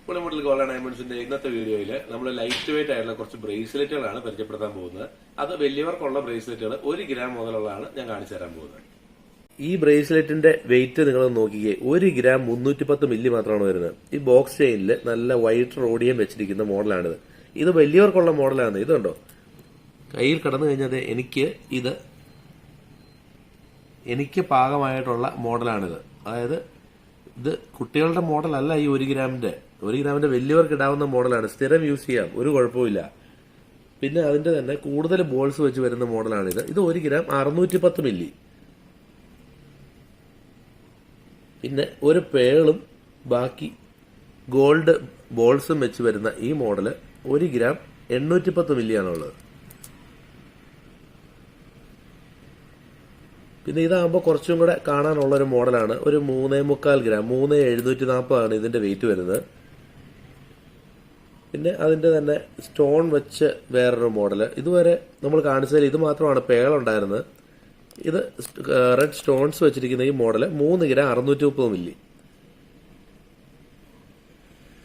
Pulimuttil gold and ഡയമണ്ട്സിന്റെ ഇന്നത്തെ വീഡിയോയിൽ നമ്മൾ ലൈറ്റ് വെയിറ്റ് ആയിട്ടുള്ള കുറച്ച് ബ്രേസ്ലെറ്റുകളാണ് പരിചയപ്പെടുത്താൻ പോകുന്നത്. അത് വലിയവർക്കുള്ള ബ്രേസ്ലെറ്റുകൾ 1 ഗ്രാം മുതലുള്ളതാണ് ഞാൻ കാണിച്ചു തരാൻ പോകുന്നത്. ഈ ബ്രേസ്ലെറ്റിന്റെ വെയിറ്റ് നിങ്ങൾ നോക്കിക്കേ, 1 ഗ്രാം 310 മില്ലി മാത്രമാണ് വരുന്നത്. ഈ ബോക്സ് ചെയിനിൽ നല്ല വൈറ്റ് റോഡിയം വെച്ചിരിക്കുന്ന മോഡലാണിത്. ഇത് വലിയവർക്കുള്ള മോഡലാണ്. ഇതുണ്ടോ, കയ്യിൽ കടന്നു കഴിഞ്ഞാൽ എനിക്ക് പാകമായിട്ടുള്ള മോഡലാണിത്. അതായത് ഇത് കുട്ടികളുടെ മോഡലല്ല. ഈ 1 ഗ്രാമിന്റെ വലിയവർക്ക് ഇടാവുന്ന മോഡലാണ്. സ്ഥിരം യൂസ് ചെയ്യാം, ഒരു കുഴപ്പമില്ല. പിന്നെ അതിന്റെ തന്നെ കൂടുതൽ ബോൾസ് വെച്ച് വരുന്ന മോഡലാണിത്. ഇത് 1 ഗ്രാം 610 മില്ലി. പിന്നെ ഒരു പേളും ബാക്കി ഗോൾഡ് ബോൾസും വെച്ച് വരുന്ന ഈ മോഡല് 1 ഗ്രാം 810 മില്ലിയാണുള്ളത്. പിന്നെ ഇതാകുമ്പോൾ കുറച്ചും കൂടെ കാണാനുള്ള ഒരു മോഡലാണ്. ഒരു 3.25 ഗ്രാം 3,740 ആണ് ഇതിന്റെ വെയിറ്റ് വരുന്നത്. പിന്നെ അതിന്റെ തന്നെ സ്റ്റോൺ വെച്ച് വേറൊരു മോഡല്. ഇതുവരെ നമ്മൾ കാണിച്ചതിൽ ഇത് മാത്രമാണ് പേളുണ്ടായിരുന്നത്. ഇത് റെഡ് സ്റ്റോൺസ് വെച്ചിരിക്കുന്ന ഈ മോഡല് 3 ഗ്രാം 630 മില്ലി.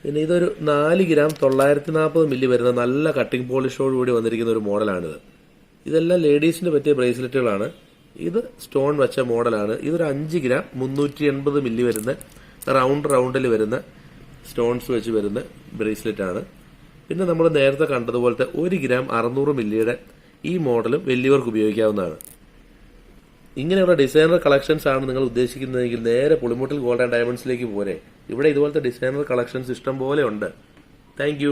പിന്നെ ഇതൊരു 4 ഗ്രാം 940 മില്ലി വരുന്ന നല്ല കട്ടിംഗ് പോളിഷോട് കൂടി വന്നിരിക്കുന്ന ഒരു മോഡലാണിത്. ഇതെല്ലാം ലേഡീസിന് പറ്റിയ ബ്രേസ്ലെറ്റുകളാണ്. ഇത് സ്റ്റോൺ വെച്ച മോഡലാണ്. ഇതൊരു 5 ഗ്രാം 380 മില്ലി വരുന്ന റൗണ്ടിൽ വരുന്ന സ്റ്റോൺസ് വെച്ച് വരുന്ന ബ്രേസ്ലെറ്റ് ആണ്. പിന്നെ നമ്മൾ നേരത്തെ കണ്ടതുപോലത്തെ 1 ഗ്രാം 600 മില്ലിയുടെ ഈ മോഡലും വലിയവർക്ക് ഉപയോഗിക്കാവുന്നതാണ്. ഇങ്ങനെയുള്ള ഡിസൈനർ കളക്ഷൻസ് ആണ് നിങ്ങൾ ഉദ്ദേശിക്കുന്നതെങ്കിൽ നേരെ പുളിമുട്ടിൽ ഗോൾഡ് ആൻഡ് ഡയമണ്ട്സിലേക്ക് പോരെ. ഇവിടെ ഇതുപോലത്തെ ഡിസൈനർ കളക്ഷൻസ് ഇഷ്ടം പോലെ ഉണ്ട്. താങ്ക്